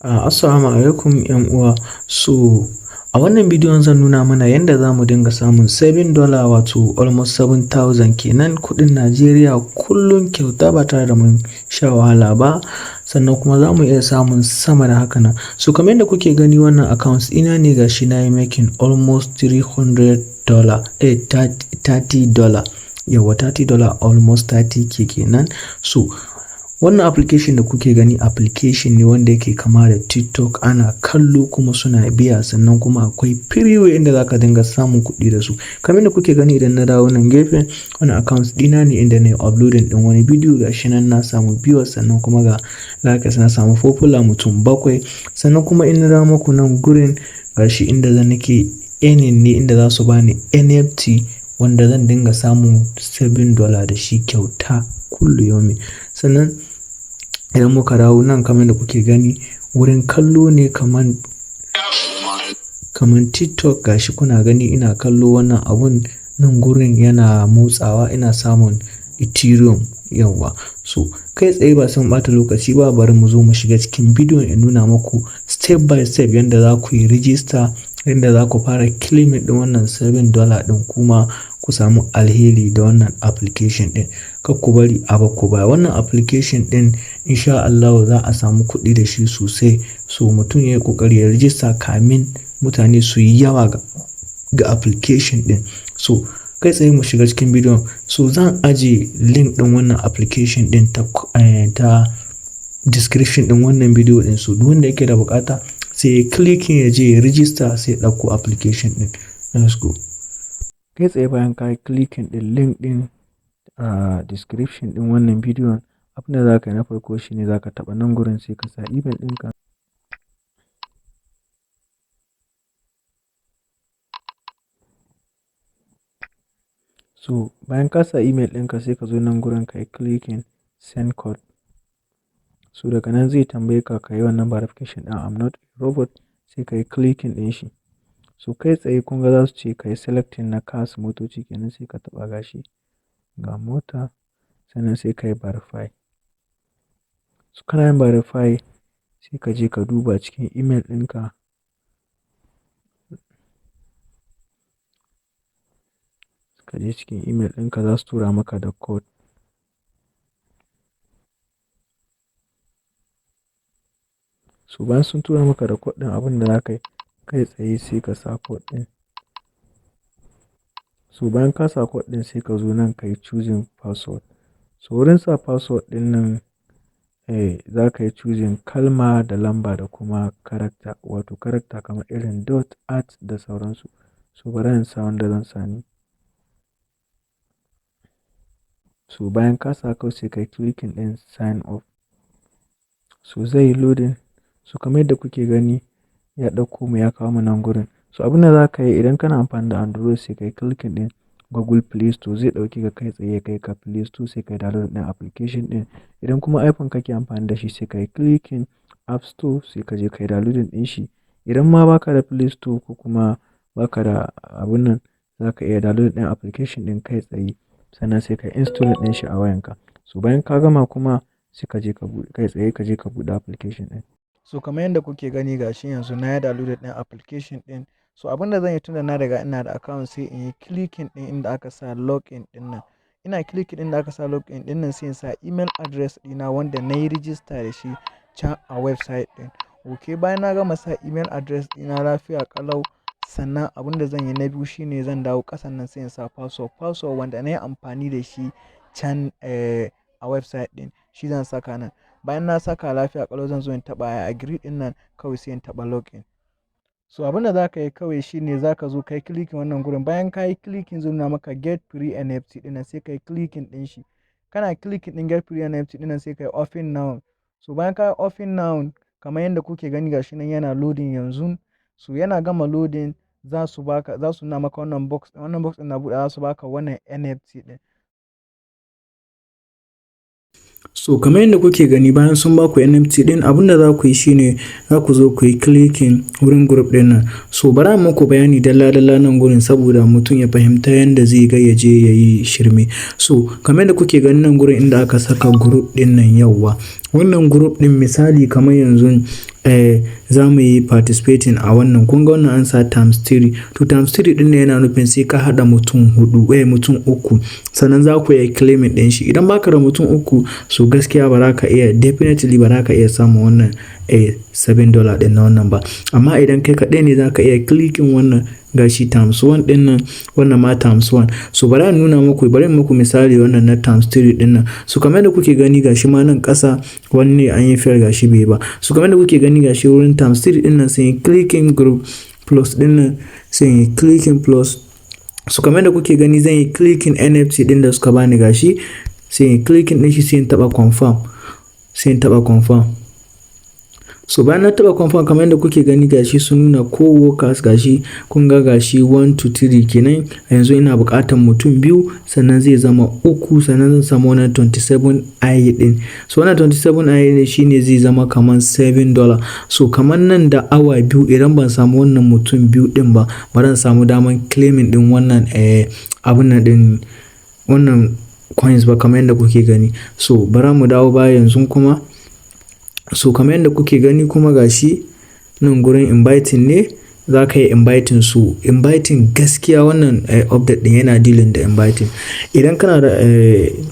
Assalamu alaikum ‘yan uwa. So a wannan bidiyon zan nuna mana yadda za mu dinga samun $7 wato almost 7,000 kenan kuɗin Najeriya kullum kyauta ba tare da mun sha wahala ba, sannan kuma za mu iya samun sama da haka nan. So kamar yadda kuke gani wannan accounts ina ne gashi na yi making almost $300 $30 yawa $30 almost 30k kenan. So wannan application da kuke gani application ne wanda yake kama da TikTok, ana kallo kuma suna biya, sannan kuma akwai freeway inda zaka dinga samun kuɗi da su. Kamar da kuke gani idan na dawo nan gefen wannan accounts dina ne inda na yi uploading din wani bidiyo, gashi nan na samu viewers, sannan kuma ga likes na samu popular mutum 7. Sannan kuma in na dawo muku nan gurin gashi inda zan nake earning ne, inda za su bani NFT wanda zan dinga samun $7 da shi kyauta kullu yomi. Sannan idan muka dawo nan kamar da kuke gani wurin kallo ne kaman TikTok, gashi kuna gani ina kallo wannan abun nan gurin yana motsawa, ina samun Ethereum yawa. So kai tsaye ba san bata lokaci ba, bari mu zo mu shiga cikin bidiyon in nuna muku step by step yanda za ku yi register, yanda za ku fara claiming din wannan $7 din kuma ku samu alheri da wannan application din. Kar ku bari a bakku baya, wannan application din insha Allah za a samu kuɗi da shi sosai. So mutum ya yi kokari ya register kamin mutane su yi yawa ga application din. So kai tsaye mu shiga cikin bidiyon. So zan aje link din wannan application din ta description din wannan bidiyo din. So duk wanda yake da bukata sai clicking ya je ya register sai ɗauko application din. Let's go. Kai tsaye bayan ka yi clicking din link din a description din wannan bidiyon, abinda za ka yi na farko shine za ka taɓa nan gurin sai ka sa email ɗinka. So bayan ka sa email ɗinka sai ka zo nan gurin ka yi clicking send code. So daga nan zai tambaye ka ka yi wannan verification ɗin I'm not a robot, sai ka yi clicking ɗin shi. So kai tsaye kun ga za su ce ka yi selecting na cars motoci kenan, sai ka taɓa gashi ga mota, sannan sai ka yi verify. So kana yin verify sai ka je ka duba cikin email ɗinka. Ka je cikin email ɗinka za su tura maka da code. So bayan sun tura maka da code ɗin, abin da za ka yi kai tsaye sai ka sa code ɗin. So bayan ka sa code ɗin sai ka zo nan ka yi choosing password. So wurin sa password ɗin nan za ka yi choosing kalma da lamba da kuma character, wato character kamar irin dot, at da sauransu. So bari in sa wanda zan sani. So bayan ka sa kawai sai ka yi clicking ɗin sign up. So zai yi loading. So kamar yadda kuke gani ya ɗauko mu ya kawo mu nan gurin. So abin da za ka yi idan kana amfani da Android sai ka yi clicking ɗin Google Play Store, zai ɗauki ka kai tsaye kai ka Play Store sai ka yi download ɗin application ɗin. Idan kuma iPhone kake amfani da shi sai ka yi clicking App Store sai ka je ka yi downloading ɗin shi. Idan ma baka da Play Store ko kuma baka da abun nan, za ka iya download ɗin application ɗin kai tsaye, sannan sai ka install ɗin shi a wayanka. So bayan ka gama kuma sai ka je ka buɗe kai tsaye ka je ka buɗe application ɗin. So kamar yadda kuke gani gashi yanzu na yi download ɗin application ɗin. So abin da zan yi tunda na riga ina da account sai in yi clicking ɗin inda aka sa login ɗin nan. Ina clicking ɗin da aka sa login ɗin nan sai in sa email address ɗina wanda na yi register da shi can a website ɗin. Okay, bayan na gama sa email address ɗina lafiya ƙalau, sannan abin da zan yi na biyu shine zan dawo ƙasan nan sai in sa password wanda na yi amfani da shi can a website ɗin, shi zan saka nan. Bayan na saka lafiya ƙalau zan zo in taɓa agree ɗin nan kawai sai in taɓa login. So abin da za ka yi kawai shine za ka zo ka yi clicking wannan gurin. Bayan ka yi clicking zai nuna maka get free NFT ɗin nan sai ka yi clicking ɗin shi. Kana clicking ɗin get free NFT ɗin nan sai ka yi open now. So bayan ka yi open now kamar yadda kuke gani gashi nan yana loading yanzu. So yana gama loading za su nuna maka wannan box ɗin na buɗe, za su baka wannan NFT ɗin. So kamar yadda kuke gani bayan sun baku NFT din, abin da za ku yi shine za ku zo ku yi clicking wurin group din nan. So bara muku bayani dalla-dalla nan gurin saboda mutum ya fahimta yadda zai ga ya je ya yi shirme. So kamar yadda kuke gani nan gurin inda aka saka group din nan yawwa. wannan group din misali kamar yanzu za mu yi participating a wannan, kun ga wannan an sa times 3, to times 3 din ne yana nufin sai ka hada mutum uku sannan za ku yi claiming din shi. Idan baka da mutum uku so gaskiya ba za ka iya, definitely ba za ka iya samun wannan $7 din na wannan ba. Amma idan kai kaɗai ne za ka iya clicking wannan gashi times 1 din nan, wannan ma times 1. So bari in nuna muku, bari muku misali wannan na times 3 din nan. So kamar da kuke gani gashi ma nan ƙasa wanne an yi fair gashi bai ba. So kamar da kuke gani gashi wurin times 3 din nan sai clicking group plus din nan sai clicking plus. So kamar da kuke gani zan yi clicking NFT din da suka bani gashi sai clicking din shi sai in taba confirm, so bayan na taba confirm kamar yadda kuke gani gashi sun nuna co-workers gashi kun ga gashi 1 to 3 kenan. Yanzu ina buƙatar mutum 2 sannan zai zama 3 sannan zan samu wannan 27 i din. So wannan 27 i din shine zai zama kamar $7. So kamar nan da awa 2 idan ban samu wannan mutum 2 din ba zan samu daman claiming din wannan abun nan din wannan coins ba kamar yadda kuke gani. So bara mu dawo baya yanzu kuma. So kamar yadda kuke gani kuma gashi nan gurin inviting ne, za ka yi inviting su. Inviting gaskiya wannan update din yana dealing da inviting. Idan kana da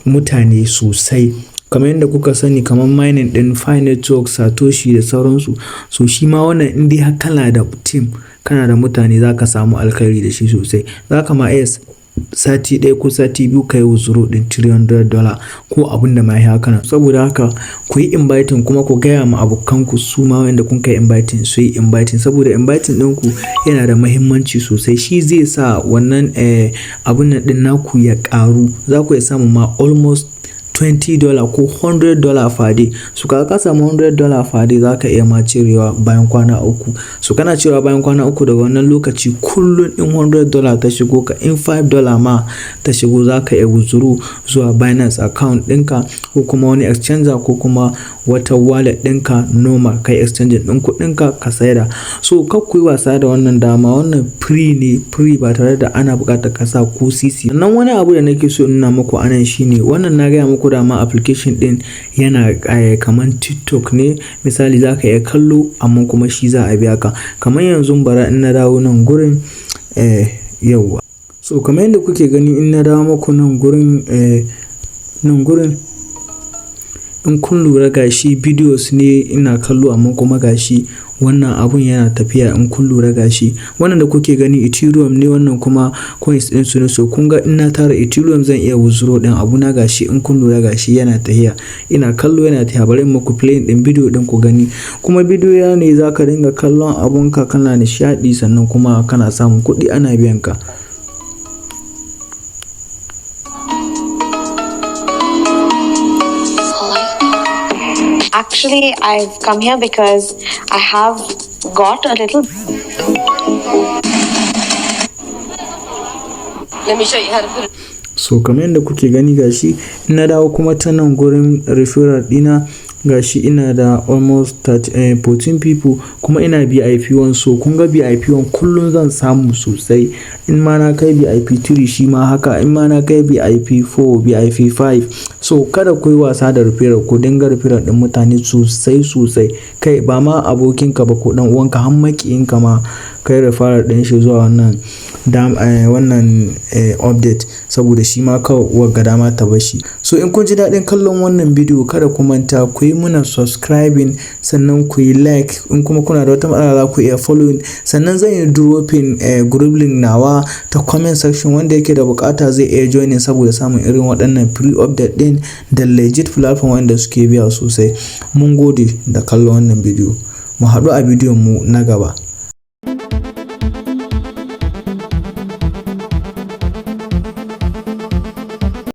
mutane sosai kamar yadda kuka sani kamar mining din Fi Network, Satoshi da sauransu, so shi ma wannan in dai har kana da team, kana da mutane za ka samu alkhairi da shi sosai. Za ka ma iya sati 1 ko sati 2 kai wuzuro din $300 ko abin da ma ya haka. Saboda haka ku yi inviting kuma ku gaya ma abokanku su ma wanda kun kai inviting su yi inviting, saboda inviting ɗinku yana da muhimmanci sosai. Shi zai sa wannan abun nan din naku ya ƙaru. Za ku iya samu ma almost $20 ko $100 per day. So ka samu $100 per day za ka iya ma cirewa bayan kwana 3. So kana cirewa bayan kwana 3 daga wannan lokaci kullum in $100 ta shigo ka, in $5 ma ta shigo za ka iya wuzuru zuwa Binance account ɗinka ko kuma wani exchanger ko kuma wata wallet ɗinka normal kai exchange ɗin kuɗinka ka saida. So kar ku yi wasa da wannan dama, wannan free ne, free ba tare da ana buƙatar ka sa ko sisi. Sannan wani abu da nake so in nuna muku anan shine wannan na gaya muku dama application din yana kaman TikTok ne, misali za ka iya kallo amma kuma shi za a biya ka. Kamar yanzu bara in na dawo nan gurin yauwa. So kamar yadda kuke gani in na dawo muku nan gurin in kun lura gashi videos ne ina kallo amma kuma gashi wannan abun yana tafiya. In kun lura gashi wannan da kuke gani Ethereum ne, wannan kuma coins din su ne. So kun ga in na tara Ethereum zan iya withdraw din abuna gashi. In kun lura gashi yana tafiya, ina kallo yana tafiya. Bari muku play din video din ku gani. Kuma video ya ne zaka dinga kallon abunka kana nishadi sannan kuma kana samun kuɗi ana biyan ka. Actually, I've come here because I have got a little... Let me show you how to put it. So kamar yadda kuke gani gashi ina dawo kuma ta nan gurin referral dina gashi ina da almost 14 people kuma ina VIP1. So kun ga VIP1 kullum zan samu sosai. In ma na kai VIP3 shi ma haka, in ma na kai VIP4 VIP5. So kada ku yi wasa da referral, ku dinga referral din mutane sosai kai ba ma abokinka ba ko dan uwanka har makiyinka ma kai referral din shi zuwa wannan update saboda shi ma kawai wagga dama ta bashi. So in kun ji daɗin kallon wannan bidiyo kada ku manta ku yi muna subscribing sannan ku yi like. In kuma kuna da wata matsala za ku iya following. Sannan zan yi dropping group link nawa ta comment section, wanda yake da bukata zai iya joining saboda samun irin waɗannan free update din da legit platform wanda suke biya sosai. Mun gode da kallon wannan bidiyo. Mu haɗu a bidiyon mu na gaba.